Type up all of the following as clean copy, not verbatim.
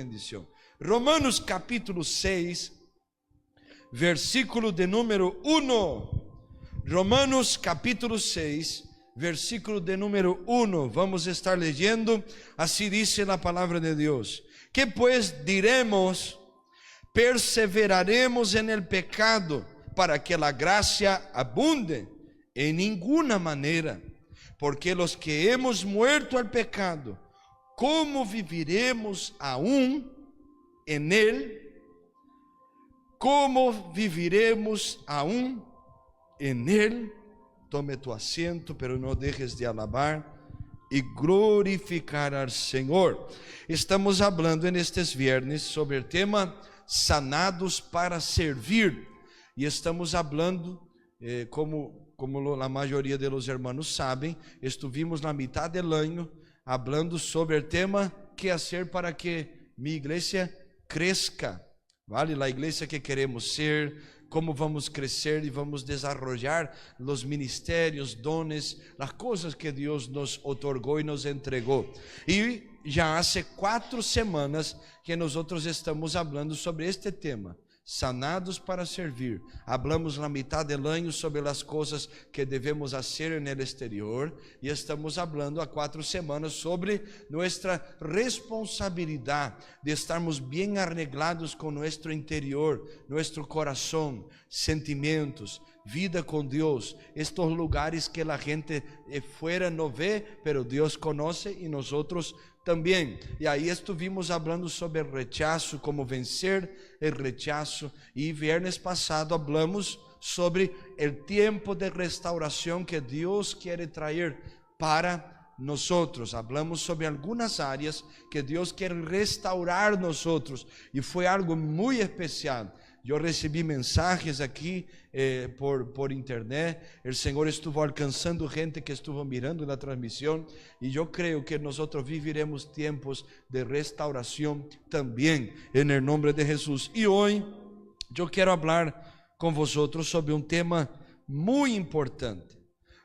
bendición. Romanos capítulo 6, versículo de número 1. Romanos capítulo 6, versículo de número 1. Vamos a estar leyendo, así dice la palabra de Dios. ¿Qué pues diremos? ¿Perseveraremos en el pecado para que la gracia abunde? En ninguna manera, porque los que hemos muerto al pecado, ¿cómo viviremos aún en él? ¿Cómo viviremos aún en él? Tome tu asiento, pero no dejes de alabar y glorificar al Señor. Estamos hablando en estes viernes sobre el tema sanados para servir. Y estamos hablando, como a maioria de los hermanos sabem, estuvimos na mitad del año hablando sobre el tema que hacer para que mi iglesia crezca, ¿vale? La iglesia que queremos ser, cómo vamos crecer y vamos desarrollar los ministerios, dones, las cosas que Dios nos otorgó y nos entregó. Y ya hace 4 semanas que nosotros estamos hablando sobre este tema, sanados para servir. Hablamos na mitad del año sobre las cosas que debemos hacer en el exterior y estamos hablando há 4 semanas sobre nuestra responsabilidad de estarmos bien arreglados con nuestro interior, nuestro corazón, sentimientos, vida con Dios, estos lugares que la gente fuera no ve, pero Dios conoce y nosotros también. Y ahí estuvimos hablando sobre el rechazo, cómo vencer el rechazo. Y viernes pasado hablamos sobre el tiempo de restauración que Dios quiere traer para nosotros. Hablamos sobre algunas áreas que Dios quiere restaurar nosotros. Y fue algo muy especial. Yo recibí mensajes aquí por internet. El Señor estuvo alcanzando gente que estuvo mirando la transmisión. Y yo creo que nosotros viviremos tiempos de restauración también en el nombre de Jesús. Y hoy yo quiero hablar con vosotros sobre un tema muy importante.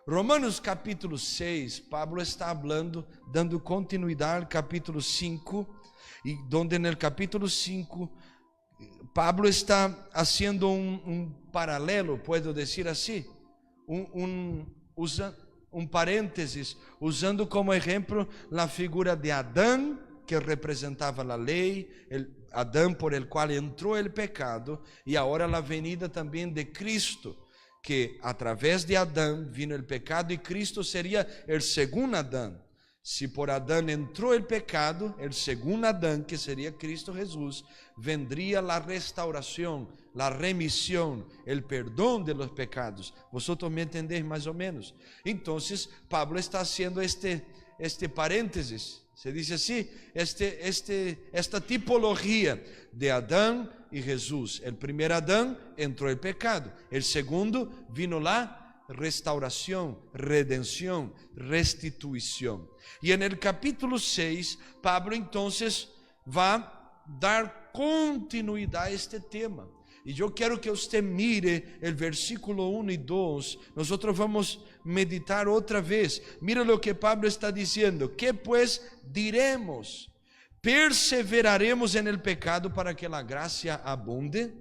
Romanos capítulo 6, Pablo está hablando, dando continuidad al capítulo 5. Y donde en el capítulo 5... Pablo está haciendo un paralelo, puedo decir así, un paréntesis, usando como ejemplo la figura de Adán, que representaba la ley, el Adán por el cual entró el pecado, y ahora la venida también de Cristo, que a través de Adán vino el pecado y Cristo sería el segundo Adán. Si por Adán entró el pecado, el segundo Adán, que sería Cristo Jesús, vendría la restauración, la remisión, el perdón de los pecados. Vosotros me entendéis más o menos. Entonces, Pablo está haciendo este paréntesis, se dice así, esta tipología de Adán y Jesús. El primer Adán entró el pecado, el segundo vino la restauración, redención, restitución. Y en el capítulo 6, Pablo entonces va a dar continuidad a este tema. Y yo quiero que usted mire el versículo 1 y 2. Nosotros vamos a meditar otra vez. Mira lo que Pablo está diciendo. ¿Qué pues diremos? ¿Perseveraremos en el pecado para que la gracia abunde?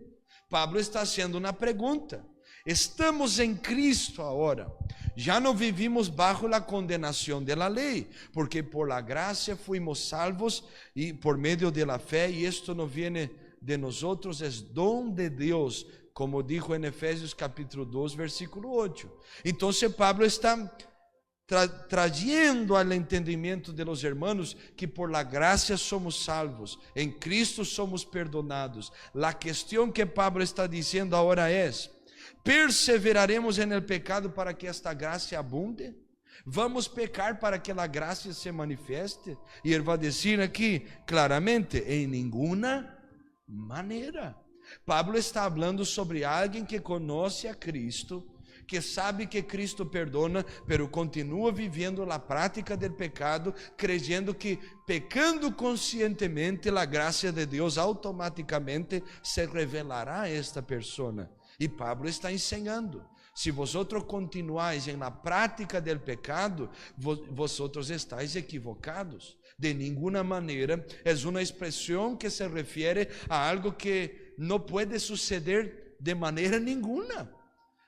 Pablo está haciendo una pregunta. Estamos en Cristo ahora. Ya no vivimos bajo la condenación de la ley, porque por la gracia fuimos salvos y por medio de la fe, y esto no viene de nosotros, es don de Dios, como dijo en Efesios capítulo 2, versículo 8. Entonces Pablo está trayendo al entendimiento de los hermanos que por la gracia somos salvos, en Cristo somos perdonados. La cuestión que Pablo está diciendo ahora es: ¿perseveraremos en el pecado para que esta gracia abunde? ¿Vamos pecar para que la gracia se manifieste? Y él va a decir aquí claramente: en ninguna manera. Pablo está hablando sobre alguien que conoce a Cristo, que sabe que Cristo perdona, pero continua vivendo a prática del pecado, creyendo que pecando conscientemente la gracia de Dios automáticamente se revelará a esta persona. E Pablo está ensinando Se vosotros continuáis en la práctica del pecado, vosotros estáis equivocados. De ninguna manera, es una expresión que se refiere a algo que no puede suceder de manera ninguna.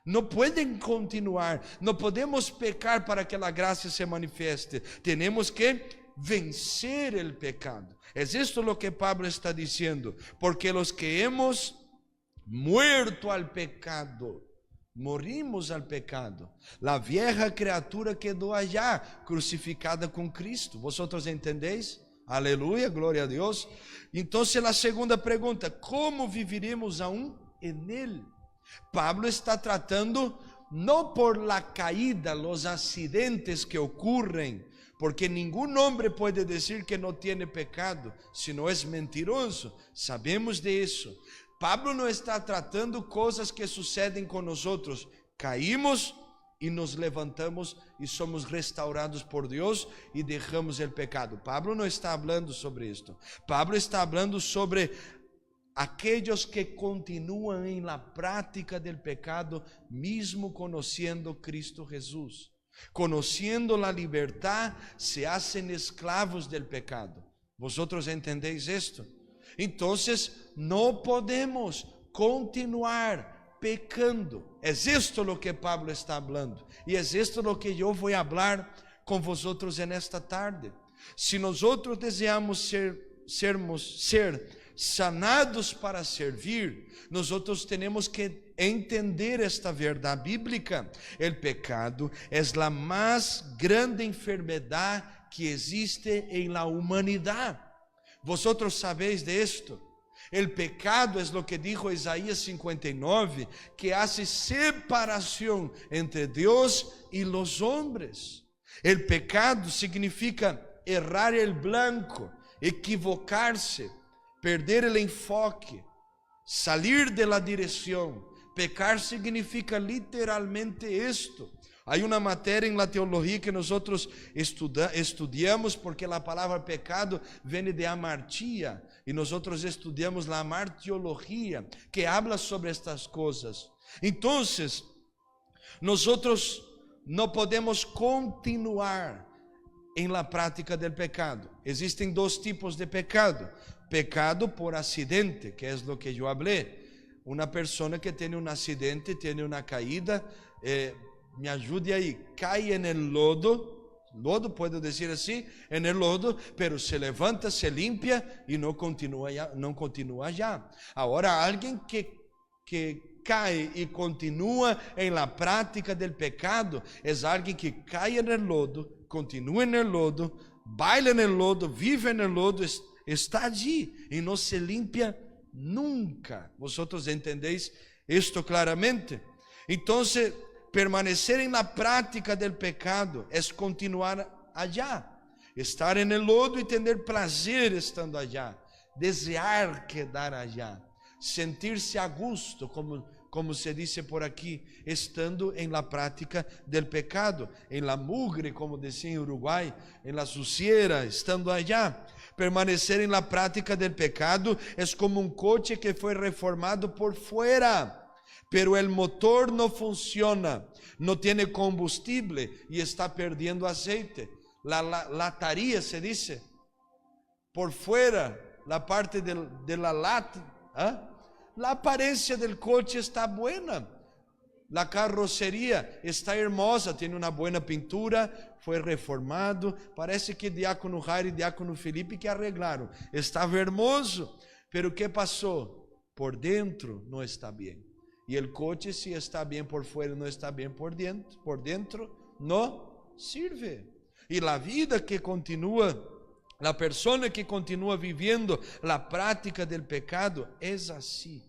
No pueden continuar, no podemos pecar para que la gracia se manifieste. Tenemos que vencer el pecado. Es esto lo que Pablo está diciendo, porque los que hemos muerto al pecado, morimos al pecado. La vieja criatura quedó allá, crucificada con Cristo. ¿Vosotros entendéis? Aleluya, gloria a Dios. Entonces la segunda pregunta, ¿cómo viviremos aún en Él? Pablo está tratando no por la caída, los accidentes que ocurren, porque ningún hombre puede decir que no tiene pecado, si no es mentiroso. Sabemos de eso. Pablo no está tratando cosas que suceden con nosotros. Caímos y nos levantamos y somos restaurados por Dios y dejamos el pecado. Pablo no está hablando sobre esto. Pablo está hablando sobre aquellos que continúan en la práctica del pecado, mismo conociendo Cristo Jesús. Conociendo la libertad, se hacen esclavos del pecado. ¿Vosotros entendéis esto? Entonces, no podemos continuar pecando. Es esto lo que Pablo está hablando. Y es esto lo que yo voy a hablar con vosotros en esta tarde. Si nosotros deseamos ser sanados para servir, nosotros tenemos que entender esta verdad bíblica. El pecado es la más grande enfermedad que existe en la humanidad. Vosotros sabéis de esto. El pecado es lo que dijo Isaías 59, que hace separación entre Dios y los hombres. El pecado significa errar el blanco, equivocarse, perder el enfoque, salir de la dirección. Pecar significa literalmente esto. Hay una materia en la teología que nosotros estudiamos, porque la palabra pecado viene de amartía, y nosotros estudiamos la amartiología, que habla sobre estas cosas. Entonces, nosotros no podemos continuar en la práctica del pecado. Existen dos tipos de pecado. Pecado por accidente, que es lo que yo hablé. Una persona que tiene un accidente, tiene una caída, me ayude ahí, cae en el lodo, puedo decir así, en el lodo, pero se levanta, se limpia y no continúa allá. Ahora, alguien que cae y continúa en la práctica del pecado, es alguien que cae en el lodo, continúa en el lodo, baila en el lodo, vive en el lodo, está allí y no se limpia nunca. ¿Vosotros entendéis esto claramente? Entonces, permanecer en la práctica del pecado es continuar allá, estar en el lodo y tener placer estando allá, desear quedar allá, sentirse a gusto, como se dice por aquí, estando en la práctica del pecado, en la mugre, como decía en Uruguay, en la suciera, estando allá. Permanecer en la práctica del pecado es como un coche que fue reformado por fuera, pero el motor no funciona, no tiene combustible y está perdiendo aceite. La lataría se dice, por fuera, la parte de la lata, la apariencia del coche está buena, la carrocería está hermosa, tiene una buena pintura, fue reformado, parece que Diácono Jairo y Diácono Felipe que arreglaron, estaba hermoso, pero ¿qué pasó? Por dentro no está bien. Y el coche, si está bien por fuera, no está bien por dentro no sirve. Y la vida que continúa, la persona que continúa viviendo la práctica del pecado es así.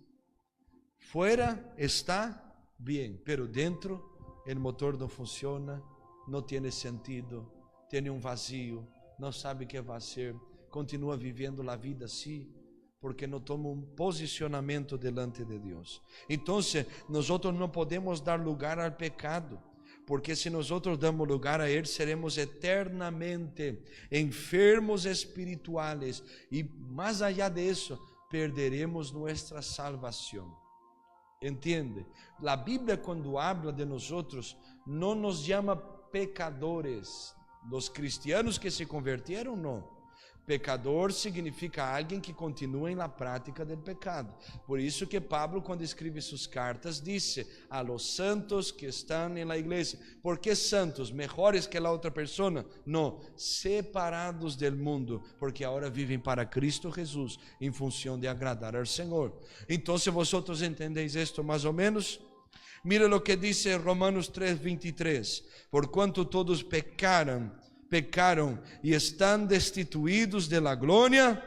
Fuera está bien, pero dentro el motor no funciona, no tiene sentido, tiene un vacío, no sabe qué va a hacer, continúa viviendo la vida así, porque no toma un posicionamiento delante de Dios. Entonces, nosotros no podemos dar lugar al pecado, porque si nosotros damos lugar a él, seremos eternamente enfermos espirituales, y más allá de eso, perderemos nuestra salvación. Entiende? A Bíblia, quando habla de nós, não nos chama pecadores. Los cristianos que se converteram, não. Pecador significa alguém que continua na prática do pecado. Por isso que Pablo, quando escreve suas cartas, disse a los santos que estão na igreja. ¿Por que santos? ¿Mejores que a outra pessoa? Não, separados del mundo, porque agora vivem para Cristo Jesus, em função de agradar ao Senhor. Então, vosotros entendéis esto mais ou menos? Mira lo que dice Romanos 3:23. Porquanto todos pecaram e estão destituídos de la gloria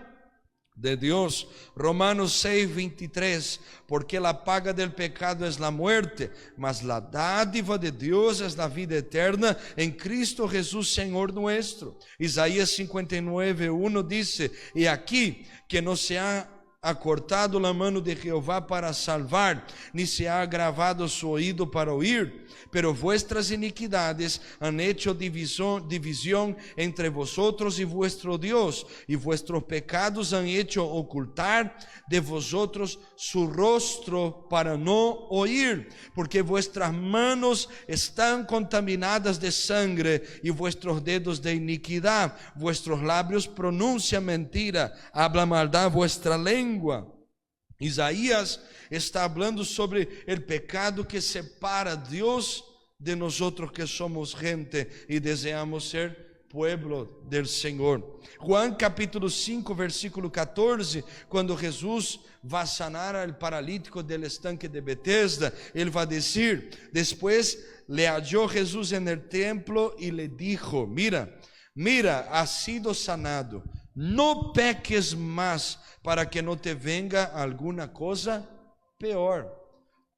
de Deus. Romanos 6:23. Porque la paga del pecado es la muerte, mas la dádiva de Deus es la vida eterna en Cristo Jesús Señor nuestro. Isaías 59:1 dice: y aquí que no se ha acortado la mano de Jehová para salvar, ni se ha agravado su oído para oír, pero vuestras iniquidades han hecho división entre vosotros y vuestro Dios, y vuestros pecados han hecho ocultar de vosotros su rostro para no oír, porque vuestras manos están contaminadas de sangre y vuestros dedos de iniquidad, vuestros labios pronuncian mentira, habla maldad vuestra lengua. Isaías está hablando sobre el pecado que separa a Dios de nosotros que somos gente y deseamos ser pueblo del Señor. Juan capítulo 5 versículo 14, cuando Jesús va a sanar al paralítico del estanque de Betesda, él va a decir: después le halló Jesús en el templo y le dijo: mira, has sido sanado, no peques más, para que não te venga alguma coisa pior.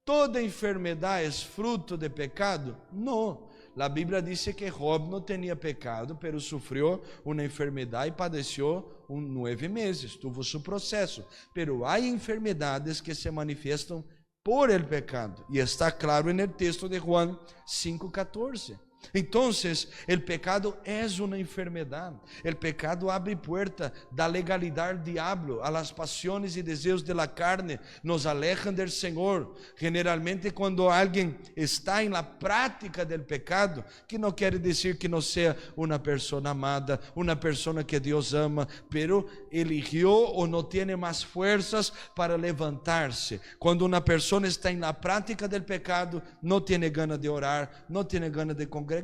¿Toda enfermedade é fruto de pecado? Não. A Bíblia diz que Job não tinha pecado, pero sofreu uma enfermidade e padeceu 9 meses, tuvo seu processo. Pero há enfermedades que se manifestam por el pecado, e está claro no texto de Juan 5:14. Entonces, el pecado es una enfermedad. El pecado abre puerta da legalidad al diablo, a las pasiones y deseos de la carne, nos alejan del Señor. Generalmente, cuando alguien está en la práctica del pecado, que no quiere decir que no sea una persona amada, una persona que Dios ama, pero eligió o no tiene más fuerzas para levantarse. Cuando una persona está en la práctica del pecado, no tiene ganas de orar, no tiene ganas de congregar,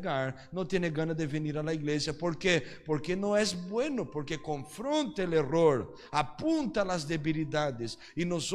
não tem ganas de vir à igreja. ¿Por quê? Porque não é bueno, porque confronta o erro, apunta as debilidades. E nós,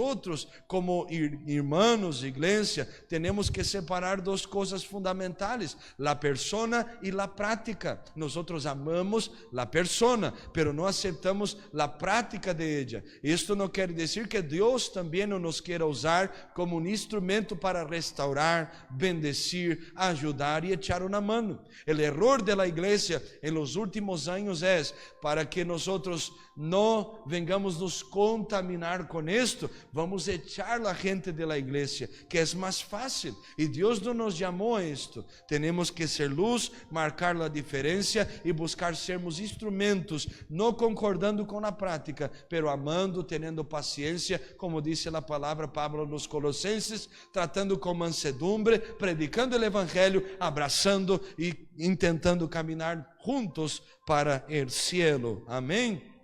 como irmãos, igreja, temos que separar duas coisas fundamentais: a persona e a prática. Nós amamos a persona, pero não aceitamos a prática de ella. Isto não quer dizer que Deus também não nos queira usar como instrumento para restaurar, bendecir, ajudar e echar uma mano. El error de la iglesia en los últimos años es para que nosotros no vengamos nos contaminar con esto, vamos a echar la gente de la iglesia, que es más fácil, y Dios no nos llamó a esto. Tenemos que ser luz, marcar la diferencia y buscar sermos instrumentos, no concordando con la práctica, pero amando, teniendo paciencia, como dice la palabra Pablo en los Colosenses, tratando con mansedumbre, predicando el evangelio, abrazando y intentando caminar juntos para el cielo. Amén.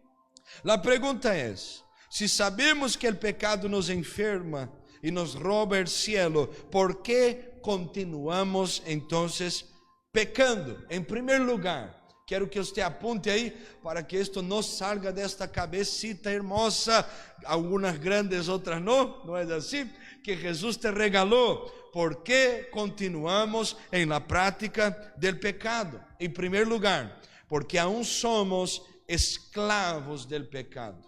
La pregunta es: si sabemos que el pecado nos enferma y nos roba el cielo, ¿por qué continuamos entonces pecando? En primer lugar, quero que você apunte aí para que isto não salga desta cabecita hermosa, algumas grandes, outras não é assim? Que Jesus te regalou. ¿Por qué continuamos en la práctica del pecado? En primer lugar, porque aún somos esclavos del pecado.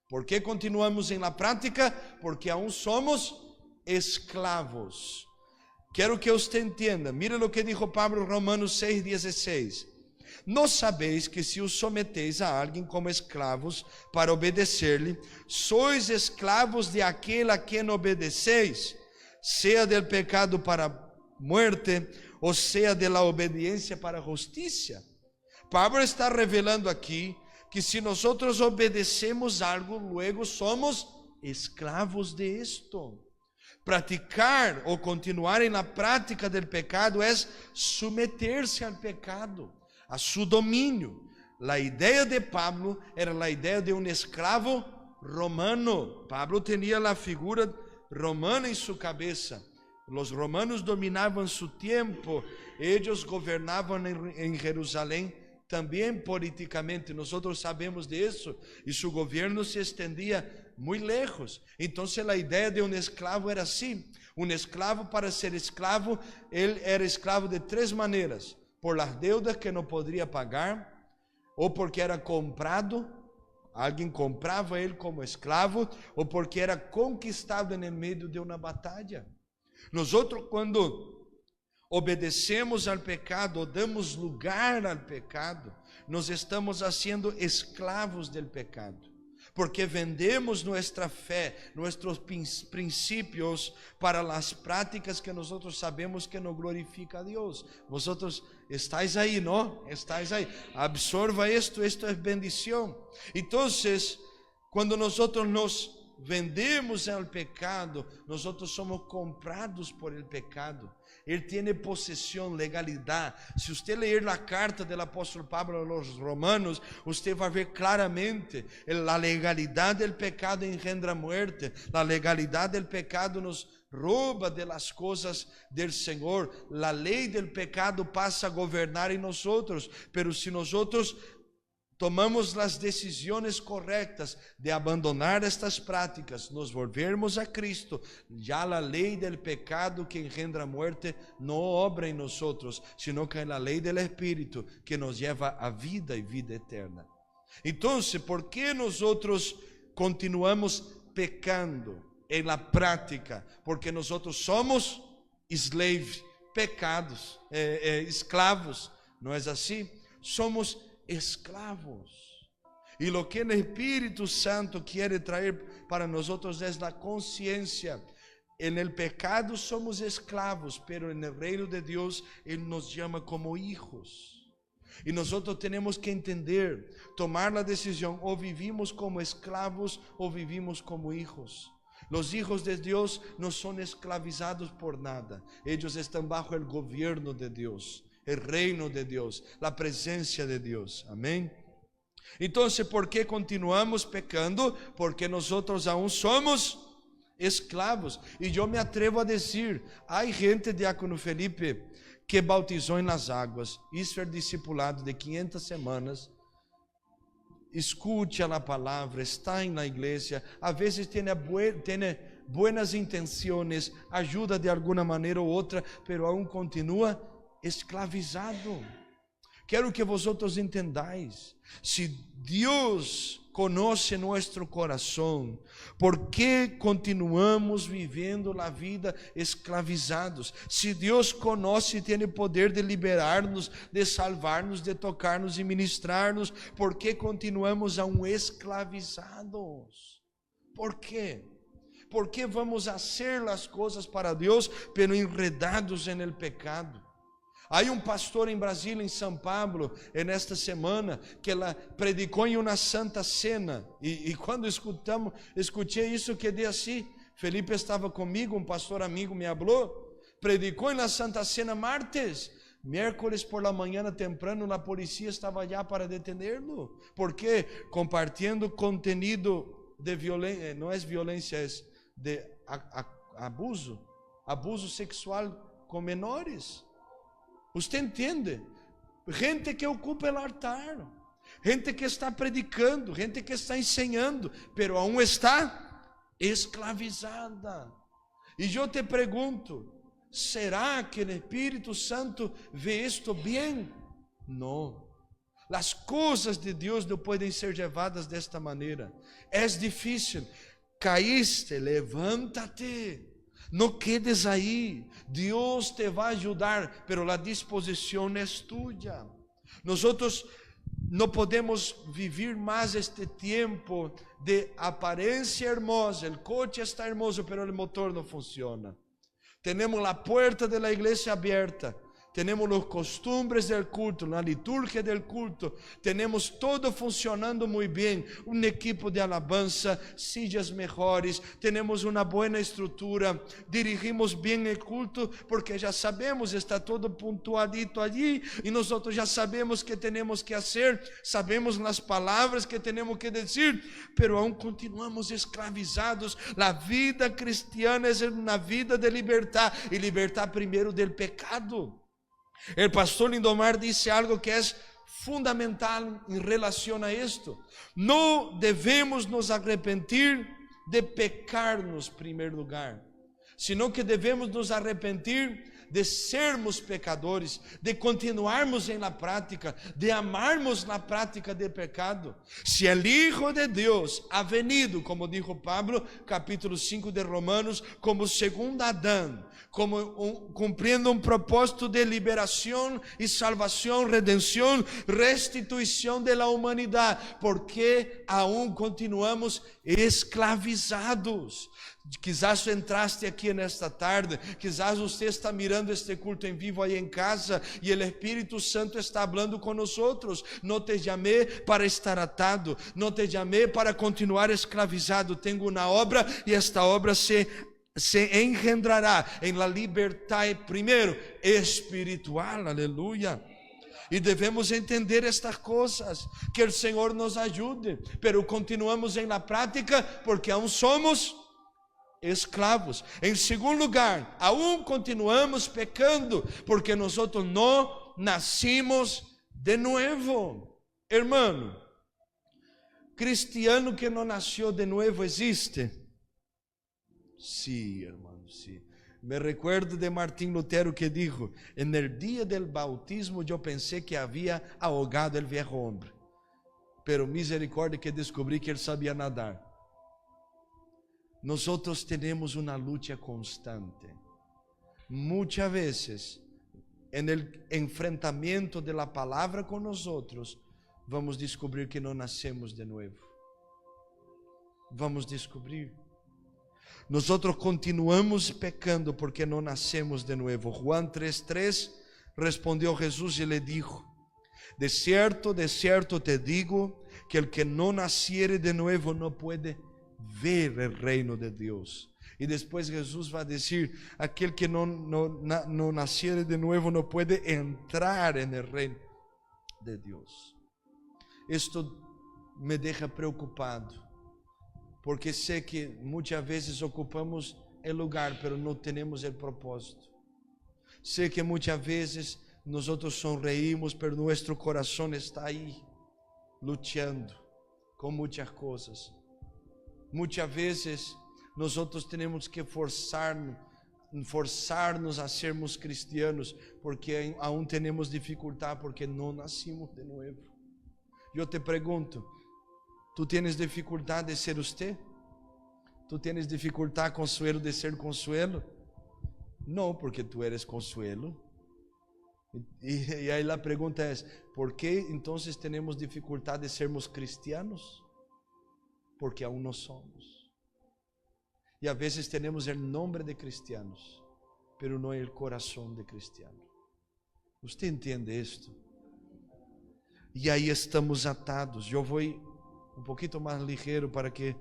¿Por qué continuamos en la práctica? Porque aún somos esclavos. Quiero que usted entienda, mire lo que dijo Pablo en Romanos 6:16. ¿No sabéis que si os sometéis a alguien como esclavos para obedecerle, sois esclavos de aquel a quien obedecéis, sea del pecado para muerte, o sea de la obediencia para justicia? Pablo está revelando aquí que si nosotros obedecemos algo, luego somos esclavos de esto. Praticar ou continuar em la prática del pecado é someter-se ao pecado, a su domínio. A ideia de Pablo era a ideia de um escravo romano. Pablo tinha a figura romana em sua cabeça. Os romanos dominavam su tempo, eles governavam em Jerusalém também politicamente. Nós sabemos disso, e seu governo se estendia muito lejos. Então a ideia de um escravo era assim: um escravo, para ser escravo, ele era escravo de três maneiras: por las deudas que não poderia pagar, ou porque era comprado, alguém comprava ele como escravo, ou porque era conquistado no meio de uma batalha. Nós, quando obedecemos ao pecado, ou damos lugar ao pecado, nós estamos sendo escravos do pecado, porque vendemos nossa fé, nossos princípios para as práticas que nós sabemos que não glorifica a Deus. Vosotros estáis aí, não? Estáis aí. Absorva esto é bendição. Então, quando nós nos vendemos ao pecado, nós somos comprados por el pecado. Ele tem possessão, legalidade. Se você ler a carta do apóstolo Pablo aos Romanos, você vai ver claramente: a legalidade do pecado engendra muerte, a legalidade do pecado nos rouba de las coisas del Senhor, a lei do pecado passa a governar em nós, pero se nós tomamos as decisões corretas de abandonar estas práticas, nos volvermos a Cristo, já a lei del pecado que engendra muerte não obra em nós, sino que é a lei del Espírito que nos leva a vida e vida eterna. Então, por que nós continuamos pecando em la prática? Porque nós somos pecados, escravos, não é assim? Somos esclavos. E o que o Espírito Santo quer trazer para nós é a consciência. No pecado somos escravos, pero no reino de Deus Ele nos chama como hijos. E nós temos que entender, tomar a decisão: ou vivimos como escravos ou vivimos como hijos. Os hijos de Deus não são esclavizados por nada, eles estão bajo o governo de Deus, o reino de Deus, a presença de Deus. Amém? Então, por que continuamos pecando? Porque nós aún somos esclavos. E eu me atrevo a dizer: há gente, diácono Felipe, que bautizou nas águas. Isso é discipulado de 500 semanas. Escute a palavra, está na igreja, a vezes tem buenas intenções, ajuda de alguma maneira ou outra, pero aún continua esclavizado. Quero que vosotros entendais: se Deus conhece nosso coração, ¿por que continuamos vivendo a vida esclavizados? Se Deus conhece e tem poder de liberar-nos, de salvar-nos, de tocar-nos e ministrar-nos, ¿por que continuamos aún esclavizados? ¿Por quê? ¿Por que vamos a hacer as coisas para Deus, pero enredados en el pecado? Há pastor em Brasília, em São Paulo, nesta semana, que ela predicou em uma santa cena, e quando escutei isso, quedei assim. Felipe estava comigo, pastor amigo me falou, predicou na santa cena martes, miércoles por la manhã temprano, a polícia estava já para detenerlo, porque compartilhando contenido de violência, não é violência, é de abuso sexual com menores. Você entende? Gente que ocupa o altar, gente que está predicando, gente que está ensinando, pero aún está esclavizada. E eu te pergunto: será que o Espírito Santo vê isto bem? Não. As coisas de Deus não podem ser levadas desta maneira. É difícil. Caíste, levanta-te. Não quedes aí, Deus te vai ajudar, pero a disposição é tua. Nós não podemos viver mais este tempo de aparência hermosa. O coche está hermoso, pero o motor não funciona. Temos a porta da igreja aberta, Tenemos los costumbres del culto, la liturgia del culto. Tenemos todo funcionando muy bien. Un equipo de alabanza, sillas mejores. Tenemos una buena estructura. Dirigimos bien el culto porque ya sabemos, está todo puntualito allí. Y nosotros ya sabemos qué tenemos que hacer. Sabemos las palabras que tenemos que decir. Pero aún continuamos esclavizados. La vida cristiana es una vida de libertad. Y libertad primero del pecado. El pastor Lindomar dice algo que es fundamental en relación a esto. No debemos nos arrepentir de pecarnos en primer lugar, sino que debemos nos arrepentir de sermos pecadores, de continuarmos en la práctica, de amarmos la práctica del pecado. Si el Hijo de Dios ha venido, como dijo Pablo, capítulo 5 de Romanos, como segundo Adán, cumpliendo un propósito de liberación y salvación, redención, restitución de la humanidad, porque aún continuamos esclavizados. Quizás entraste aqui nesta tarde, quizás você está mirando este culto em vivo aí em casa e o Espírito Santo está falando com nós outros. Não te chamei para estar atado, não te chamei para continuar escravizado. Tenho uma obra e esta obra se engendrará em la libertad, primeiro espiritual, aleluia. E devemos entender estas coisas, que o Senhor nos ajude, pero continuamos em la prática porque aún somos esclavos. Em segundo lugar, aún continuamos pecando porque nós não nascimos de novo. Hermano, cristiano que não nasceu de novo existe? Sí, hermano, sí. Me recuerdo de Martín Lutero que dijo: en el día del bautismo yo pensé que había ahogado el viejo hombre, pero misericordia que descubrí que él sabía nadar. Nosotros tenemos una lucha constante. Muchas veces, en el enfrentamiento de la palabra con nosotros, vamos a descubrir que no nacemos de nuevo. Vamos a descubrir. Nosotros continuamos pecando porque no nacemos de nuevo. Juan 3:3 respondió Jesús y le dijo: de cierto te digo, que el que no naciere de nuevo no puede ver el reino de Dios. Y después Jesús va a decir: aquel que no naciere de nuevo no puede entrar en el reino de Dios. Esto me deja preocupado, porque sé que muchas veces ocupamos el lugar, pero no tenemos el propósito. Sé que muchas veces nosotros sonreímos, pero nuestro corazón está ahí, luchando con muchas cosas. Muchas veces nosotros tenemos que forzarnos a sermos cristianos, porque aún tenemos dificultad, porque no nacimos de nuevo. Yo te pregunto, ¿tú tienes dificultad de ser usted? ¿Tú tienes dificultad, Consuelo, de ser Consuelo? No, porque tú eres Consuelo. Y ahí la pregunta es: ¿por qué entonces tenemos dificultad de sermos cristianos? Porque aún no somos. Y a veces tenemos el nombre de cristianos, pero no el corazón de cristiano. ¿Usted entiende esto? Y ahí estamos atados. Yo voy un poquito más ligero para que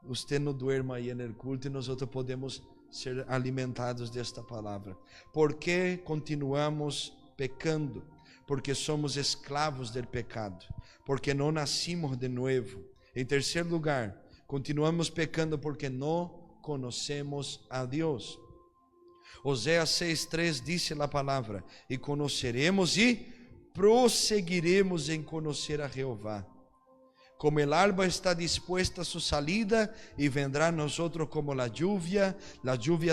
usted no duerma ahí en el culto y nosotros podemos ser alimentados de esta palabra. ¿Por qué continuamos pecando? Porque somos esclavos del pecado, porque no nacimos de nuevo. En tercer lugar, continuamos pecando porque no conocemos a Dios. Oséias 6:3 dice la palabra: y conoceremos y prosseguiremos en conocer a Jehová. Como el alba está dispuesta a su salida, y vendrá a nosotros como la lluvia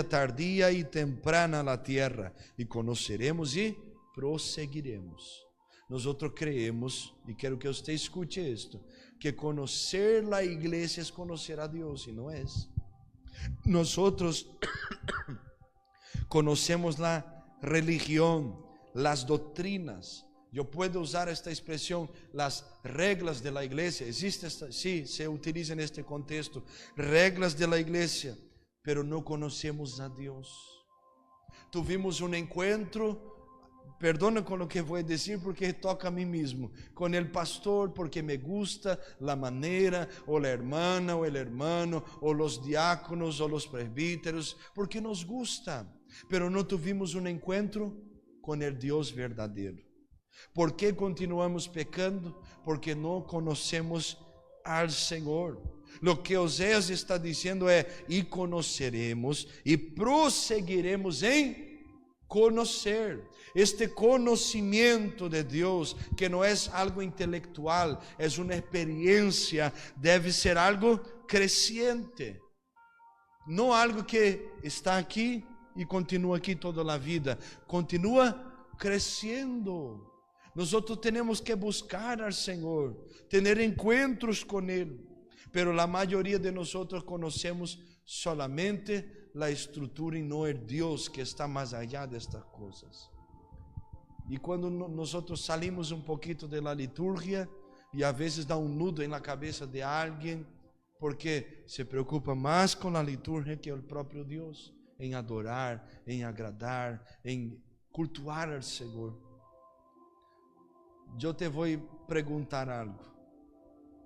tardía y temprana a la tierra, y conoceremos y prosseguiremos. Nosotros creemos, y quiero que usted escuche esto, que conocer la iglesia es conocer a Dios, y no es. Nosotros conocemos la religión, las doctrinas. Yo puedo usar esta expresión, las reglas de la iglesia. Existe sí, se utiliza en este contexto, reglas de la iglesia, pero no conocemos a Dios. Tuvimos un encuentro perdona con lo que voy a decir porque toca a mí mismo, con el pastor porque me gusta la manera, o la hermana, o el hermano, o los diáconos, o los presbíteros, porque nos gusta, pero no tuvimos un encuentro con el Dios verdadero. ¿Por qué continuamos pecando? Porque no conocemos al Señor. Lo que Oséias está diciendo es: y conoceremos y proseguiremos en conocer. Este conocimiento de Dios, que no es algo intelectual, es una experiencia, debe ser algo creciente, no algo que está aquí y continúa aquí toda la vida, continúa creciendo. Nosotros tenemos que buscar al Señor, tener encuentros con Él, pero la mayoría de nosotros conocemos solamente la estructura y no el Dios que está más allá de estas cosas. Y cuando nosotros salimos un poquito de la liturgia, y a veces da un nudo en la cabeza de alguien, porque se preocupa más con la liturgia que el propio Dios, en adorar, en agradar, en cultuar al Señor. Yo te voy a preguntar algo: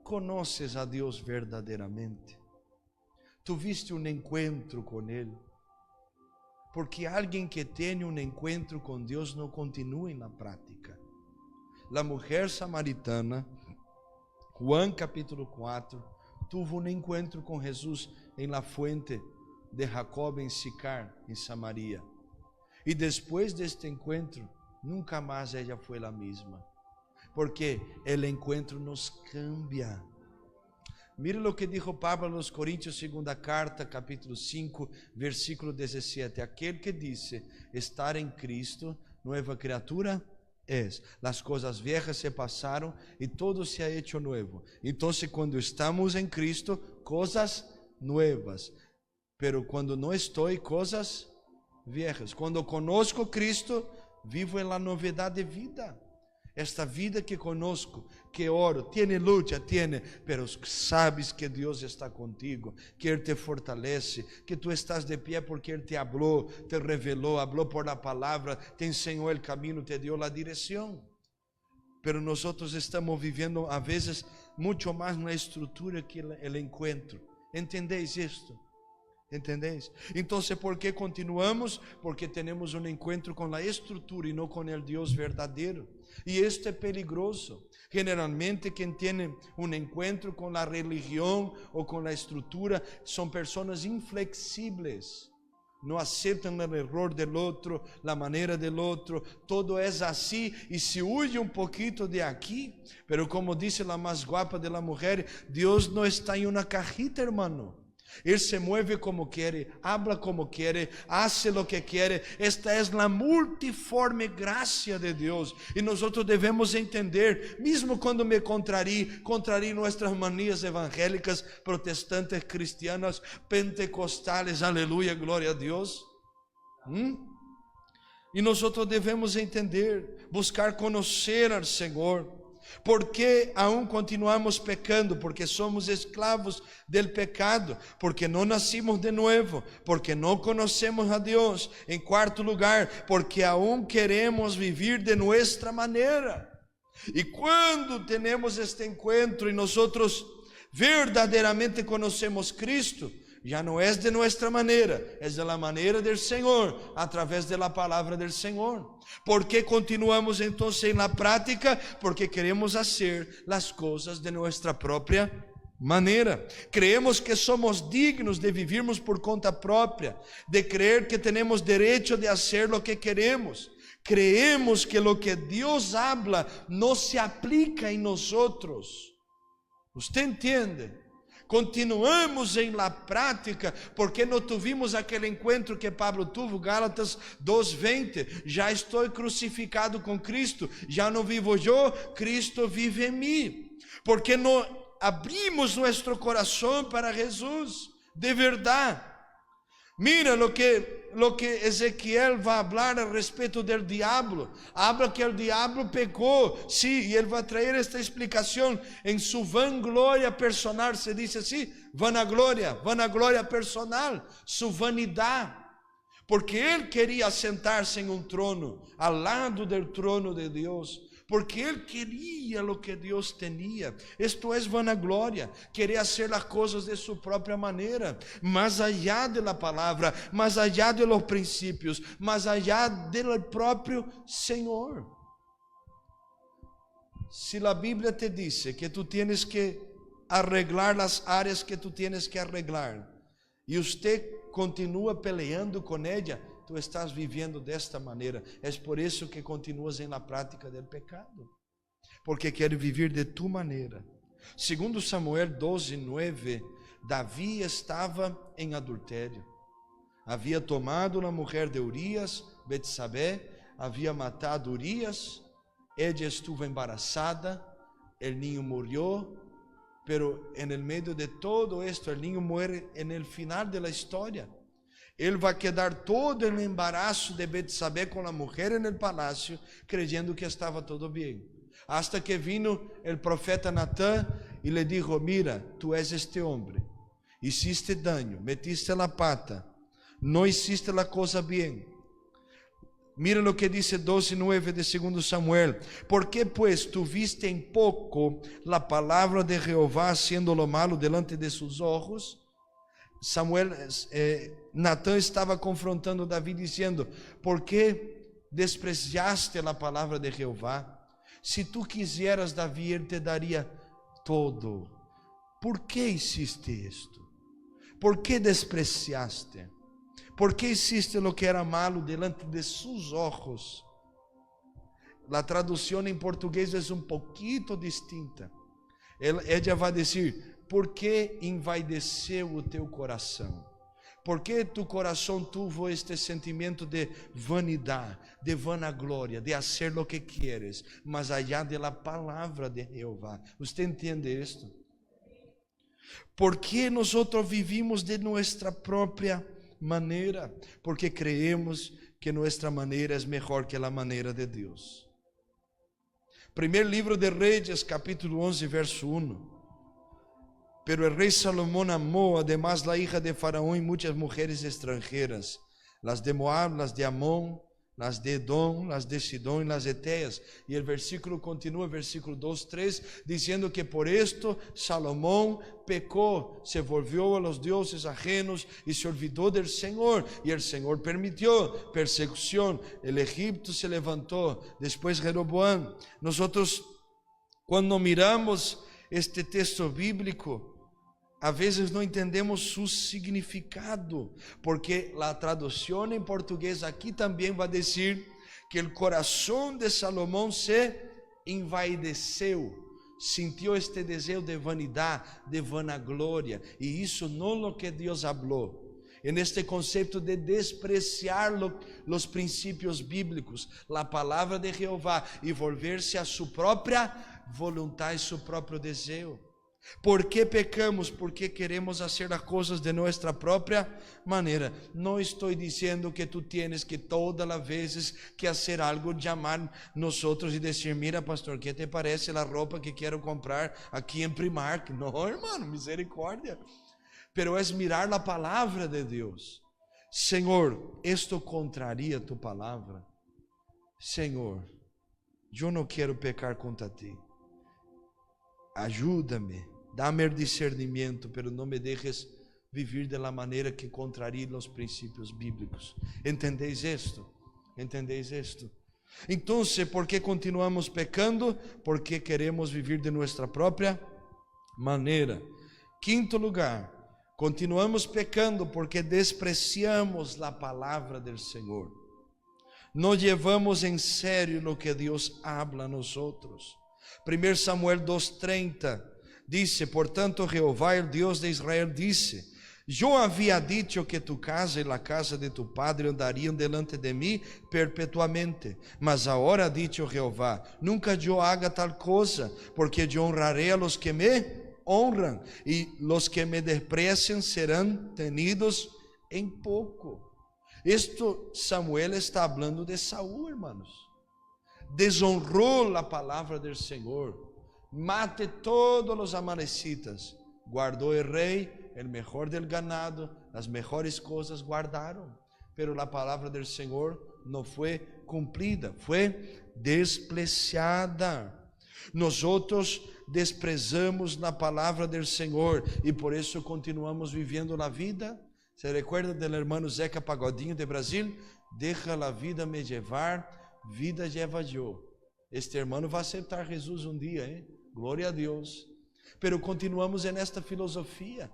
¿conoces a Dios verdaderamente? ¿Tuviste un encuentro con Él? Porque alguien que tiene un encuentro con Dios no continúa en la práctica. La mujer samaritana, Juan capítulo 4, tuvo un encuentro con Jesús en la fuente de Jacob en Sicar, en Samaria. Y después de este encuentro, nunca más ella fue la misma. Porque el encuentro nos cambia. Mire lo que dijo Pablo a los Corintios, segunda carta, capítulo 5, versículo 17. Aquel que dice estar en Cristo, nueva criatura es. Las cosas viejas se pasaron y todo se ha hecho nuevo. Entonces, cuando estamos en Cristo, cosas nuevas. Pero cuando no estoy, cosas viejas. Cuando conozco Cristo, vivo en la novedad de vida. Esta vida que conozco, que oro, tiene lucha, tiene, pero sabes que Dios está contigo, que Él te fortalece, que tú estás de pie porque Él te habló, te reveló, habló por la palabra, te enseñó el camino, te dio la dirección. Pero nosotros estamos viviendo a veces mucho más na estructura que el encuentro. ¿Entendéis esto? ¿Entendéis? Entonces, ¿por qué continuamos? Porque tenemos un encuentro con la estructura y no con el Dios verdadero. Y esto es peligroso. Generalmente quien tiene un encuentro con la religión o con la estructura son personas inflexibles. No aceptan el error del otro, la manera del otro, todo es así y se huye un poquito de aquí. Pero como dice la más guapa de la mujer, Dios no está en una cajita, hermano. Él se mueve como quiere, habla como quiere, hace lo que quiere. Esta es la multiforme gracia de Dios. Y nosotros debemos entender, mismo cuando me contrarí nuestras manías evangélicas, protestantes, cristianas, pentecostales, aleluya, gloria a Dios. Y nosotros debemos entender, buscar conocer al Señor. ¿Por qué aún continuamos pecando? Porque somos esclavos del pecado, porque no nacimos de nuevo, porque no conocemos a Dios. En cuarto lugar, porque aún queremos vivir de nuestra manera. Y cuando tenemos este encuentro y nosotros verdaderamente conocemos Cristo, ya no es de nuestra manera, es de la manera del Señor, a través de la palabra del Señor. ¿Por qué continuamos entonces en la práctica? Porque queremos hacer las cosas de nuestra propia manera. Creemos que somos dignos de vivirmos por conta própria, de creer que tenemos derecho de hacer lo que queremos. Creemos que lo que Dios habla no se aplica en nosotros. ¿Usted entiende? Continuamos en la práctica porque no tuvimos aquele encontro que Pablo tuvo, Gálatas 2:20, já estou crucificado com Cristo, já não vivo eu, Cristo vive em mim, porque não abrimos nosso coração para Jesus, de verdade. Mira lo que Ezequiel va a hablar al respecto del diablo. Habla que el diablo pecó, sí, y él va a traer esta explicación en su vangloria personal. Se dice así, vanagloria personal, su vanidad. porque Él quería sentarse en un trono, al lado del trono de Dios, porque Él quería lo que Dios tenía. Esto es vanagloria, querer hacer las cosas de su propia manera, más allá de la palabra, más allá de los principios, más allá del propio Señor. Si la Biblia te dice que tú tienes que arreglar las áreas que tú tienes que arreglar, y usted continua peleando con ella, tú estás viviendo de esta manera. Es por eso que continúas en la práctica del pecado, porque quieres vivir de tu manera. Segundo Samuel 12:9, Davi estava em adultério. Havia tomado a mulher de Urias, Betsabé, havia matado Urias, ella estuvo embarazada, el niño murió. Pero en el medio de todo esto, el niño muere en el final de la historia. Él va a quedar todo el embarazo de Betsabé con la mujer en el palacio, creyendo que estaba todo bien. Hasta que vino el profeta Natán y le dijo: mira, tú eres este hombre, hiciste daño, metiste la pata, no hiciste la cosa bien. Mira lo que dice 12:9 de 2 Samuel. ¿Por qué pues tuviste en poco la palabra de Jehová, haciendo lo malo delante de sus ojos? Natán estava confrontando a Davi, dizendo: ¿por qué despreciaste la palabra de Jehová? Si tú quisieras, Davi, Él te daría todo. ¿Por qué hiciste esto? ¿Por qué despreciaste? ¿Por qué hiciste lo que era malo delante de sus ojos? La traducción en portugués es un poquito distinta. Ella vai dizer: por que envaideceu o teu coração? Por que tu coração tuvo este sentimento de vanidade, de vanaglória, de hacer lo que quieres, mas allá de la palavra de Jehová? ¿Usted entiende esto? ¿Por que nosotros vivimos de nuestra propia manera? Porque creemos que nuestra manera es mejor que la manera de Dios. Primer libro de Reyes, capítulo 11, verso 1. Pero el rey Salomón amó además la hija de Faraón y muchas mujeres extranjeras, las de Moab, las de Amón, las de Edom, las de Sidón y las eteas. Y el versículo continúa, versículo 2-3, diciendo que por esto Salomón pecó, se volvió a los dioses ajenos y se olvidó del Señor. Y el Señor permitió persecución. El Egipto se levantó, después Jeroboam. Nosotros, cuando miramos este texto bíblico, a veces no entendemos su significado, porque la traducción en portugués aquí también va a decir que el corazón de Salomón se envaideceu, sintió este deseo de vanidad, de vanagloria, y eso no lo que Dios habló. En este concepto de despreciar los principios bíblicos, la palabra de Jehová, y volverse a su propia voluntad y su propio deseo. ¿Por qué pecamos? Porque queremos hacer las cosas de nuestra propia manera. No estoy diciendo que tú tienes que todas las veces que hacer algo, llamar nosotros y decir: mira, pastor, ¿qué te parece la ropa que quiero comprar aquí en Primark? No, hermano, misericordia. Pero es mirar la palabra de Dios. Señor, esto contraría tu palabra. Señor, yo no quiero pecar contra ti. Ayúdame, dame el discernimiento, pero no me dejes vivir de la manera que contraría los principios bíblicos. ¿Entendéis esto? ¿Entendéis esto? Entonces, ¿por qué continuamos pecando? Porque queremos vivir de nuestra propia manera. Quinto lugar, continuamos pecando porque despreciamos la palabra del Señor. No llevamos en serio lo que Dios habla a nosotros. 1 Samuel 2:30 dice: por tanto Jehová, el Dios de Israel, dice: yo había dicho que tu casa y la casa de tu padre andarían delante de mí perpetuamente, mas ahora ha dicho Jehová: nunca yo haga tal cosa, porque yo honraré a los que me honran, y los que me desprecian serán tenidos en poco. Esto Samuel está hablando de Saúl, hermanos. Desonrou a palavra do Senhor, mate todos os amalecitas, guardou o rei, o melhor del ganado, as melhores coisas guardaram. pero la palabra del Señor no fue cumplida, fue despreciada. Nosotros desprezamos la palabra del Señor y por eso continuamos viviendo la vida. ¿Se recuerda del hermano Zeca Pagodinho de Brasil? Deja la vida me llevar, vida lleva yo. Este hermano vai aceitar Jesus um dia, hein? Glória a Deus. Pero continuamos nesta filosofia.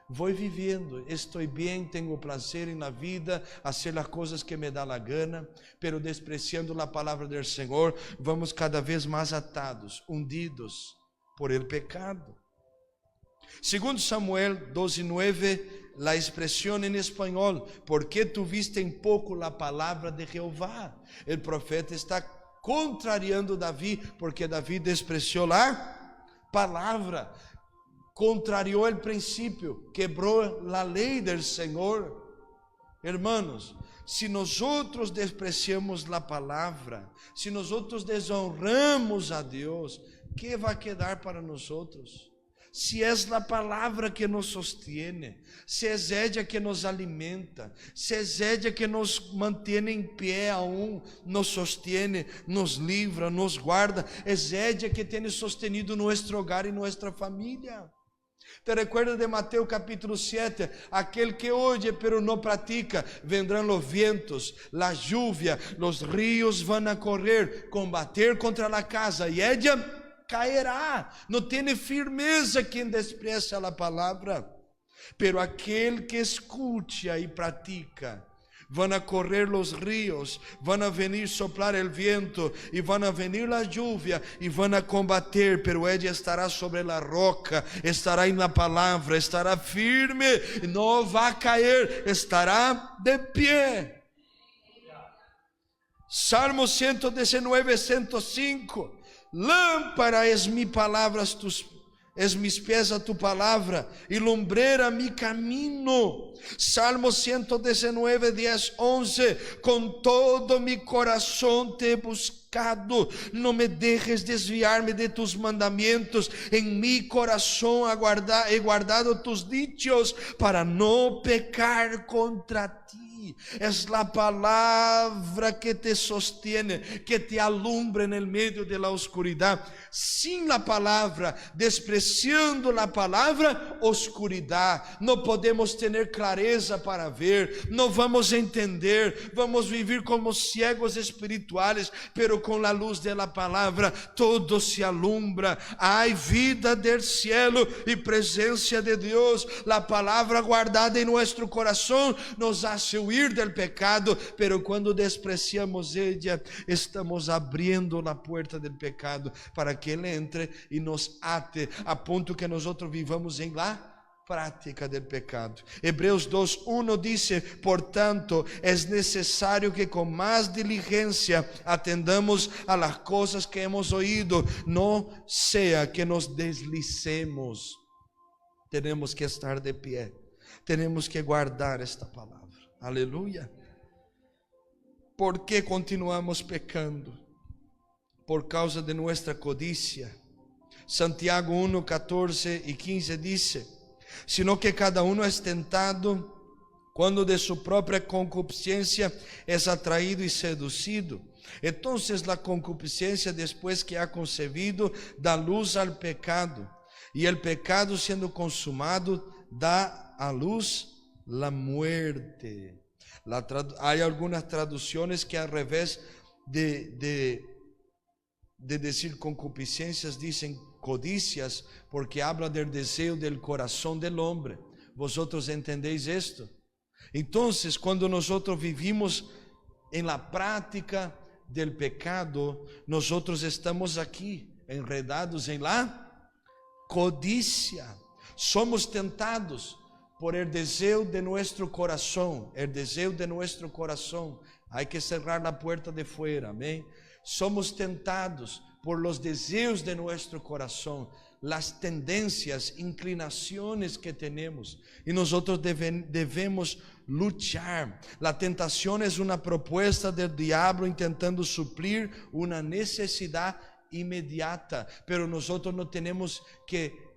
Vou vivendo, estou bem, tenho prazer na vida, fazer as coisas que me dá a gana, pero despreciando a palavra do Senhor, vamos cada vez mais atados, hundidos por el pecado. Segundo Samuel 12:9, a expressão em espanhol, porque tuviste em pouco a palavra de Jeová. O profeta está contrariando Davi, porque Davi despreciou a palavra, contrariou o princípio, quebrou a lei do Senhor. Hermanos, se nós despreciamos a palavra, se nós desonramos a Deus, que vai quedar para nós? Se é a palavra que nos sostiene, se é ella que nos alimenta, se é ella que nos mantém em pé aún, nos sostiene, nos livra, nos guarda, é ella que tem sostenido nosso hogar e nossa família. Te recuerda de Mateus capítulo 7, aquele que oye pero não pratica, vendrão os vientos, a lluvia, os rios vão a correr, combater contra a casa e ella cairá. Não tem firmeza quem desprecia a palavra, pero aquele que escuta e pratica, vão a correr os rios, vão a venir soplar o vento, e vão a venir a lluvia, e vão a combater, pero ella estará sobre a roca, estará na palavra, estará firme, não vai cair, estará de pé. Salmo 119, 105. Lámpara es mi palabras es mis pies a tu palavra e lumbrera mi camino. Salmo 119, 10, 11. Com todo mi corazón te he buscado, no me dejes desviarme de tus mandamientos. En mi corazón he guardado tus dichos para no pecar contra ti. Es la palavra que te sostiene, que te alumbra en el medio de la oscuridad. Sin la palabra, despreciando la palabra, oscuridad. No podemos tener clareza para ver, no vamos a entender, vamos vivir como ciegos espirituales, pero con la luz de la palabra todo se alumbra. Hay vida del cielo y presencia de Dios. La palabra guardada en nuestro corazón nos hace huir del pecado, pero cuando despreciamos ella, estamos abriendo la puerta del pecado para que ele entre e nos ate, a ponto que nosotros vivamos en la prática del pecado. Hebreos 2:1 dice: portanto, es necesario que con más diligencia atendamos a las cosas que hemos oído, no sea que nos deslicemos. Tenemos que estar de pie, tenemos que guardar esta palavra. Aleluia. ¿Por qué continuamos pecando? Por causa de nuestra codicia. Santiago 1, 14 y 15 dice: sino que cada uno es tentado cuando de su propia concupiscencia es atraído y seducido. Entonces la concupiscencia, después que ha concebido, da luz al pecado, y el pecado, siendo consumado, da a luz la muerte. Hay algunas traducciones que al revés de decir concupiscencias dicen codicias, porque habla del deseo del corazón del hombre. ¿Vosotros entendéis esto? Entonces, cuando nosotros vivimos en la práctica del pecado, nosotros estamos aquí enredados en la codicia. Somos tentados por el deseo de nuestro corazón, el deseo de nuestro corazón. Hay que cerrar la puerta de fuera, amén. Somos tentados por los deseos de nuestro corazón, las tendencias, inclinaciones que tenemos, y nosotros debemos luchar. La tentación es una propuesta del diablo intentando suplir una necesidad inmediata, pero nosotros no tenemos que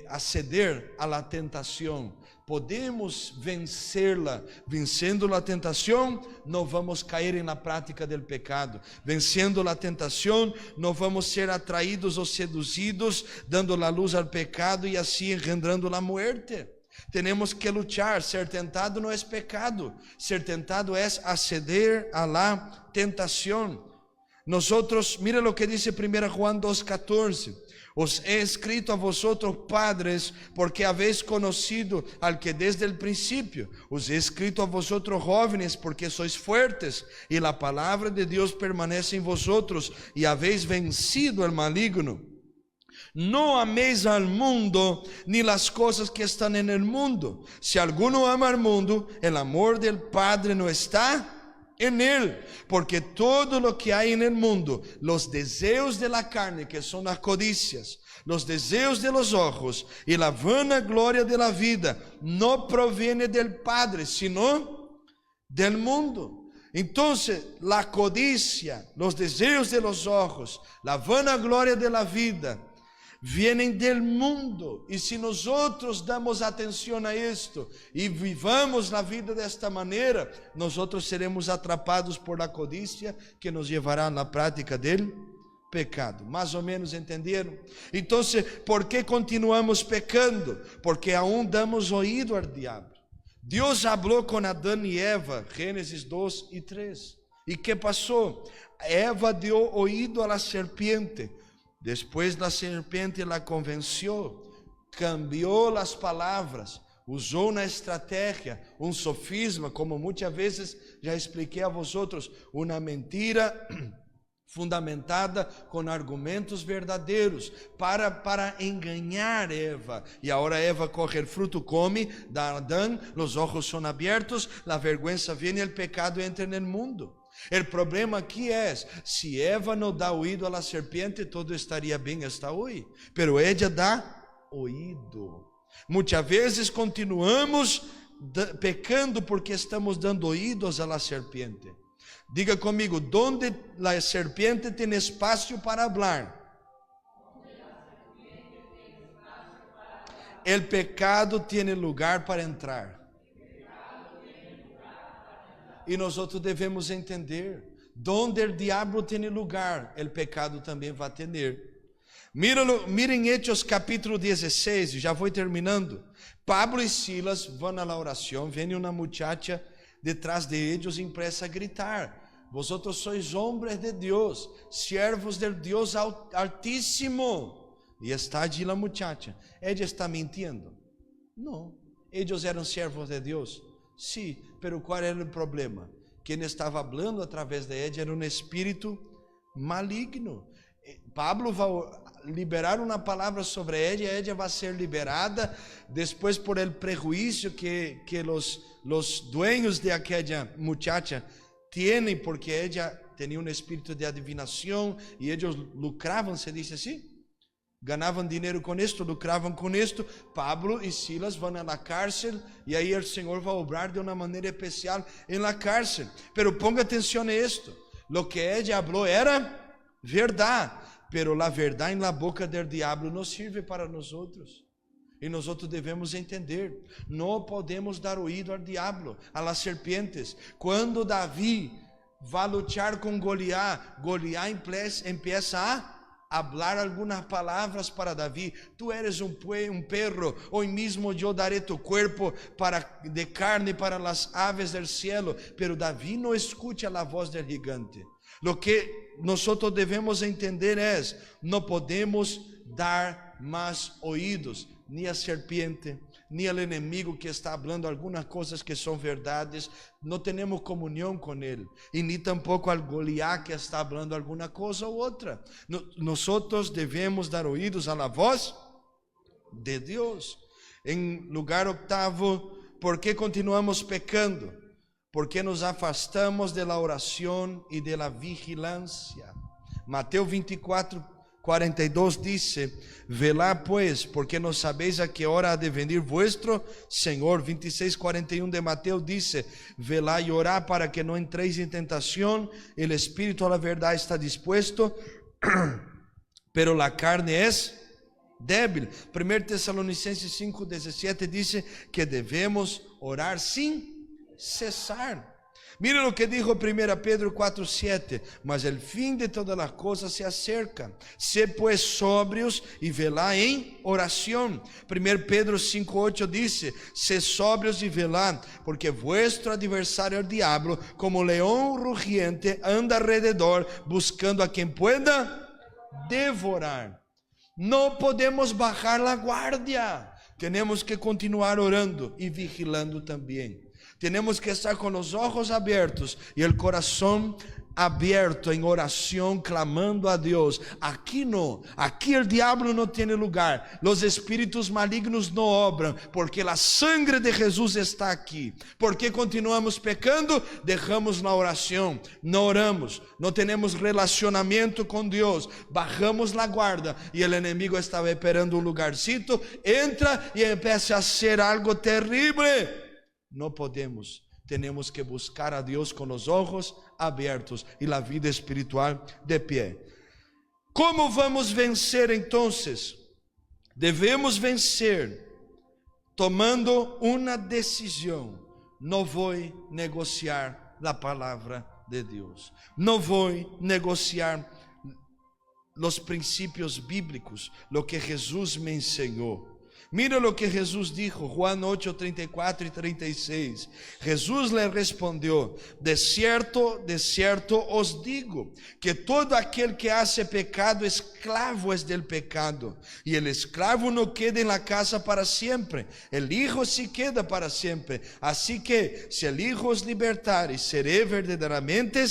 acceder a la tentação. Podemos vencê-la. Vencendo a tentação, não vamos cair na prática do pecado. Vencendo a tentação, não vamos ser atraídos ou seduzidos, dando a luz ao pecado e assim engendrando a morte. Temos que lutar. Ser tentado não é pecado. Ser tentado é acceder a la tentação. Nosotros, mira lo que dice 1 Juan 2:14. Os he escrito a vosotros, padres, porque habéis conocido al que desde el principio. Os he escrito a vosotros, jóvenes, porque sois fuertes, y la palabra de Dios permanece en vosotros, y habéis vencido el maligno. No améis al mundo, ni las cosas que están en el mundo. Si alguno ama al mundo, el amor del Padre no está en él, porque todo lo que hay en el mundo, los deseos de la carne, que son las codicias, los deseos de los ojos y la vanagloria de la vida, no proviene del Padre, sino del mundo. Entonces, la codicia, los deseos de los ojos, la vanagloria de la vida, vienen del mundo. E se nós outros damos atenção a isto e vivamos na vida desta maneira, nós outros seremos atrapados por la codicia que nos levará na prática del pecado. Mais ou menos entenderam? Então, por que continuamos pecando? Porque aún damos ouído ao diabo. Deus falou com Adão e Eva, Gênesis 2:3. E que passou? Eva deu ouído a la serpiente. Después la serpiente la convenció, cambió las palabras, usou una estrategia, un sofisma, como muchas veces ya expliqué a vosotros, una mentira fundamentada com argumentos verdadeiros para enganar Eva. E agora Eva coge el fruto, come, da Adán, los ojos son abiertos, la vergüenza viene, el pecado entra en el mundo. O problema aqui é, se Eva não dá ouído à serpiente, todo estaria bem hasta hoje. Pero ella dá ouído. Muitas vezes continuamos pecando porque estamos dando ouídos à serpiente. Diga comigo, donde a serpiente tem espaço para falar, o pecado tem lugar para entrar. E nós outros devemos entender, donde o diabo tem lugar, o pecado também vai ter. Miren Hechos capítulo 16, já vou terminando. Pablo e Silas vão à oração, vem uma muchacha detrás de eles e empieza a gritar: vosotros sois hombres de Deus, siervos del Deus Altíssimo. E está allí a muchacha. Ella está mintiendo? Não. Eles eram servos de Deus. Sim, pero qual era o problema? Quem estava falando através de ela era um espírito maligno. Pablo vai liberar uma palavra sobre ela vai ser liberada depois por el prejuízo que los dueños de aquela muchacha tienen, porque ella tinha um espírito de adivinação e eles lucravam, se diz assim, ganavam dinheiro com isto, lucravam com isto. Pablo e Silas vão à cárcel e aí o Senhor vai obrar de uma maneira especial em la cárcel. Pero ponga atenção a isto: lo que ella falou era verdade, pero la verdade em la boca del diablo não serve para nós outros. E nós outros devemos entender, não podemos dar ouído ao diabo, a las serpientes. Quando Davi vai lutar com Goliat, Goliat empieza a hablar algunas palabras para David. Tú eres un perro, hoy mismo yo daré tu cuerpo de carne para las aves del cielo. Pero David no escucha la voz del gigante. Lo que nosotros debemos entender es, no podemos dar más oídos ni a serpiente, ni al enemigo que está hablando algunas cosas que son verdades. No tenemos comunión con él, y ni tampoco al Goliat que está hablando alguna cosa u otra. Nosotros debemos dar oídos a la voz de Dios. En lugar octavo, ¿por qué continuamos pecando? Porque nos afastamos de la oración y de la vigilancia. Mateo 24:42 dice: velá pues, porque no sabéis a qué hora ha de venir vuestro Señor. 26:41 de Mateo dice: velá y orá para que no entréis en tentación. El espíritu a la verdad está dispuesto, pero la carne es débil. 1 Tessalonicenses 5:17 diz que devemos orar sem cessar. Mira o que dijo 1 Pedro 4:7, mas el fim de todas as coisas se acerca. Sé pues sóbrios e velá em oração. 1 Pedro 5:8 diz: sé sóbrios e velá, porque vuestro adversário, el diablo, como leão rugiente, anda alrededor, buscando a quem pueda devorar. Não podemos bajar la guardia. Temos que continuar orando e vigilando também. Temos que estar com os olhos abertos e o coração aberto em oração, clamando a Deus. Aqui não, aqui o diabo não tem lugar, os espíritos malignos não obram, porque a sangre de Jesus está aqui. Porque continuamos pecando, deixamos na oração, não oramos, não temos relacionamento com Deus, bajamos la guarda e o inimigo estava esperando um lugarcito, entra e começa a ser algo terrível. Não podemos, temos que buscar a Deus com os olhos abertos e a vida espiritual de pé. Como vamos vencer então? Devemos vencer tomando uma decisão. Não vou negociar a palavra de Deus. Não vou negociar os princípios bíblicos, o que Jesus me ensinou. Mira lo que Jesús dijo, Juan 8, 34 y 36. Jesús le respondió: de cierto os digo, que todo aquel que hace pecado, esclavo es del pecado. Y el esclavo no queda en la casa para siempre, el Hijo sí queda para siempre. Así que, si el Hijo os libertare, seré verdaderamente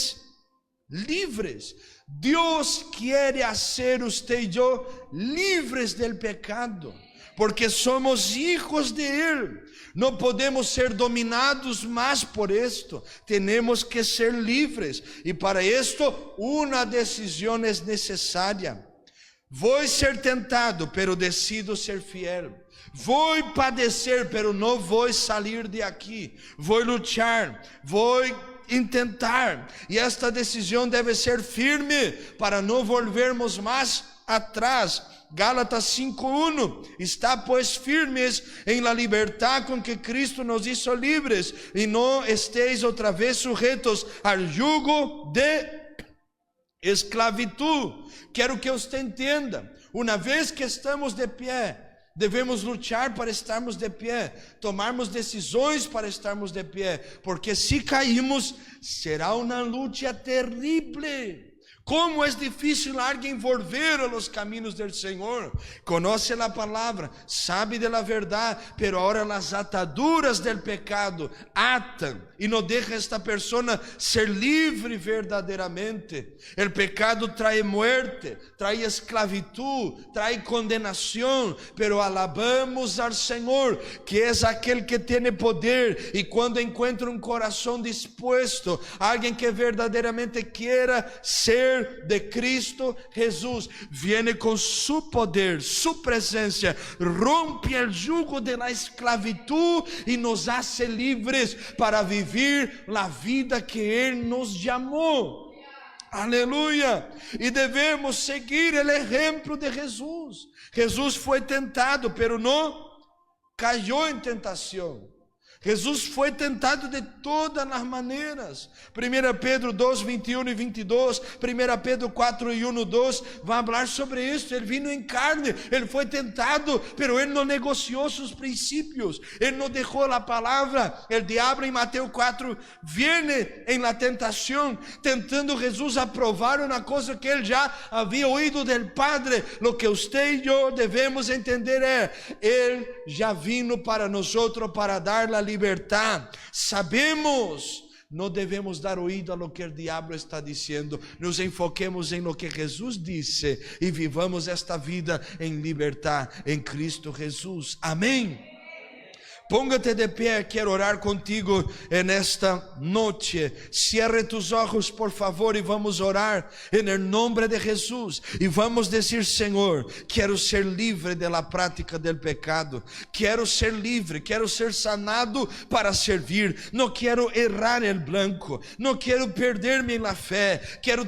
livres. Dios quiere hacer usted y yo libres del pecado, porque somos hijos de Él. Não podemos ser dominados mais por esto. Temos que ser livres. E para esto, uma decisão é necessária. Vou ser tentado, pero decido ser fiel. Vou padecer, pero não vou sair de aqui. Vou lutar, vou intentar. E esta decisão deve ser firme, para não volvermos mais atrás. Gálatas 5:1, está pues firmes en la libertad con que Cristo nos hizo libres, y no estéis otra vez sujetos al yugo de esclavitud. Quero que usted entenda, una vez que estamos de pé, devemos lutar para estarmos de pé, tomarmos decisões para estarmos de pé, porque se caímos, será uma luta terrível. Como é difícil alguém volver a los caminos del Senhor. Conoce a palavra, sabe de la verdade, pero ahora las ataduras del pecado atan e não deixa esta persona ser livre verdadeiramente. El pecado trae muerte, trae esclavitud, trae condenação, pero alabamos al Senhor, que é aquele que tem poder, e quando encontra um coração dispuesto, alguém que verdadeiramente quiera ser de Cristo Jesús, viene con su poder, su presencia, rompe el yugo de la esclavitud y nos hace libres para vivir la vida que Él nos llamó. Aleluya. Y debemos seguir el ejemplo de Jesús. Jesús fue tentado, pero no cayó en tentación. Jesus foi tentado de todas as maneiras. 1 Pedro 2, 21 e 22, 1 Pedro 4, 1, 2, vai falar sobre isso. Ele vino em carne, ele foi tentado, pero ele não negociou seus princípios, ele não deixou a palavra. O diabo em Mateus 4, viene em la tentação, tentando Jesus aprovar uma coisa que ele já havia ouído del Padre. Lo que usted e eu devemos entender é, ele já vino para nós, para dar a libertad. Sabemos, não devemos dar oído a lo que o diabo está dizendo. Nos enfoquemos em lo que Jesus disse e vivamos esta vida em liberdade em Cristo Jesus. Amém. Póngate de pé, quero orar contigo nesta noite. Cierre tus ojos, por favor, e vamos orar em nome de Jesus. E vamos dizer: Senhor, quero ser livre da prática do pecado. Quero ser livre, quero ser sanado para servir. Não quero errar el blanco. Não quero perder-me na fé. Quero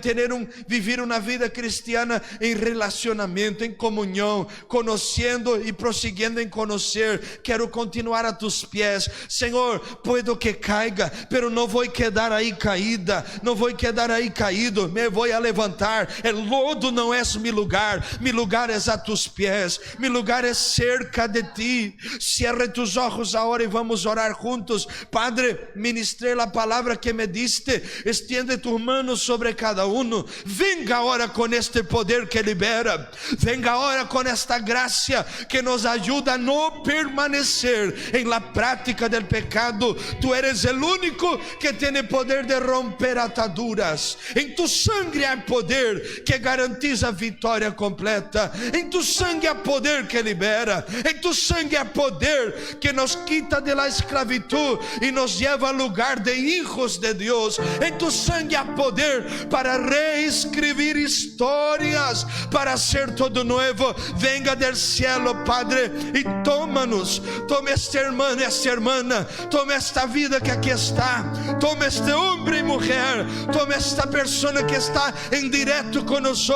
viver uma vida cristiana em relacionamento, em comunhão, conhecendo e prosseguindo em conhecer. Quero continuar a tus pies. Senhor, puedo que caiga, pero não vou quedar aí caída, não vou quedar aí caído, me vou a levantar. El lodo não é mi lugar é a tus pies, mi lugar é cerca de ti. Cierre tus ojos agora e vamos orar juntos. Padre, ministrei a palavra que me diste, extiende tus manos sobre cada um. Venga agora com este poder que libera, venga agora com esta graça que nos ajuda a não permanecer em la prática del pecado. Tu eres el único que tiene poder de romper ataduras. Em tu sangue há poder que garantiza a vitória completa. Em tu sangue há poder que libera. Em tu sangue há poder que nos quita de la esclavitud e nos lleva ao lugar de hijos de Deus. Em tu sangue há poder para reescrever histórias, para ser todo novo. Venga del cielo, Padre, e toma-nos. Toma este irmão, esta irmã, toma esta vida que aqui está, toma este homem e mulher, toma esta pessoa que está em direto com nós.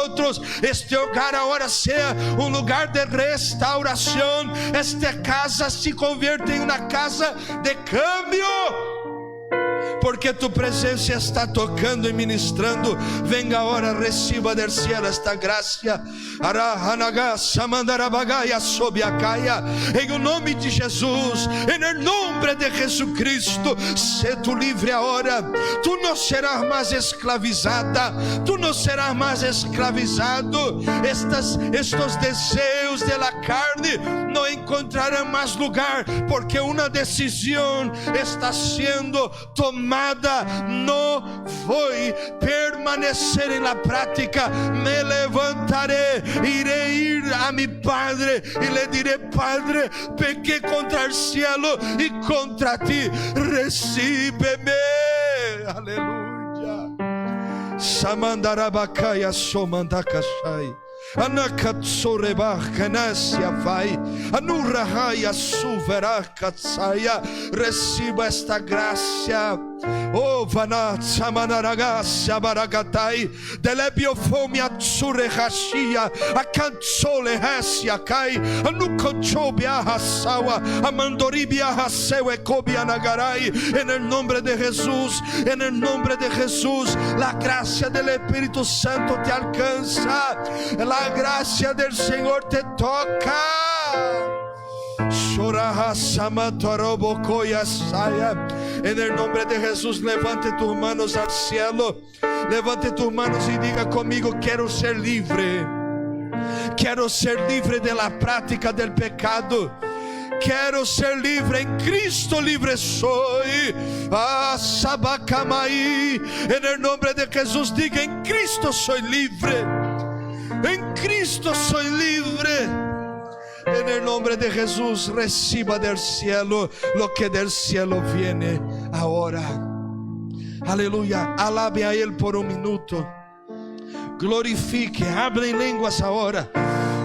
Este hogar agora seja um lugar de restauração. Esta casa se converte em uma casa de câmbio, porque tu presença está tocando e ministrando. Venga agora, receba del cielo esta graça. Em o nome de Jesus, em nome de Jesucristo, se tu livre agora. Tu não serás mais esclavizada, tu não serás mais esclavizado. Estos desejos de la carne não encontrarão mais lugar, porque uma decisão está sendo tomada. Não vou permanecer em la prática. Me levantaré, irei ir a mi Padre e le diré: Padre, pequé contra el cielo e contra ti, recíbeme. Aleluia. Samandarabakaya somandakashai. Receba esta graça. Oh, vanat samanaragasia baragatai, delebiofomia tsurehashia, akantsole hasia kai, anukochobia hasawa, amandoribia haseu ekobia nagarai. En el nombre de Jesús, en el nombre de Jesús, la gracia del Espíritu Santo te alcanza, la gracia del Señor te toca. En el nombre de Jesús, levante tus manos al cielo, levante tus manos y diga conmigo: quiero ser libre, quiero ser libre de la práctica del pecado. Quero ser livre, em Cristo livre soy. Sabacamai. En el nombre de Jesús, diga: en Cristo soy libre, en Cristo soy libre. En el nombre de Jesús, reciba del cielo lo que del cielo viene ahora. Aleluya. Alabe a Él por un minuto. Glorifique, hable en lenguas ahora.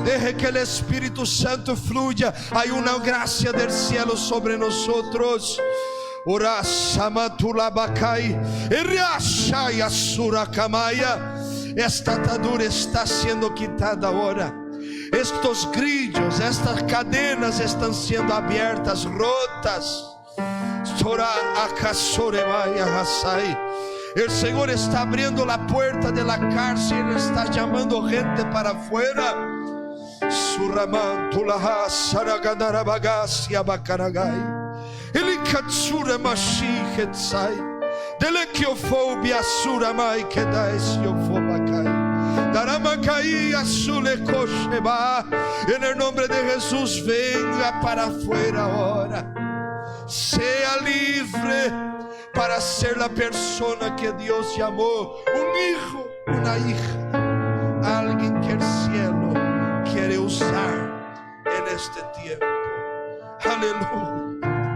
Deje que el Espíritu Santo fluya. Hay una gracia del cielo sobre nosotros. Ora samatulabakai, eriashai asurakamaya. Esta atadura está sendo quitada ahora. Estos grillos, estas cadenas estão sendo abertas, rotas. El Senhor está abrindo a porta de la cárcel, Ele está chamando gente para afuera. Suramantulaha saraganarabagasia bakaragai. Ele katsura mashihetsai. Delekiofobia suramai kedaesiofobakai. En el nombre de Jesús, venga para afuera ahora. Sea libre para ser la persona que Dios llamó. Un hijo, una hija, alguien que el cielo quiere usar en este tiempo. Aleluya.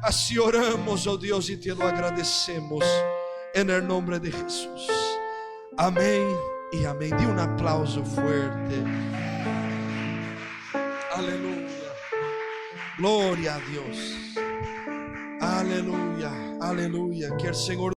Así oramos, oh Dios, y te lo agradecemos en el nombre de Jesús. Amén y amén. Dê un aplauso fuerte. Aleluya. Gloria a Dios. Aleluya, aleluya. Que el Señor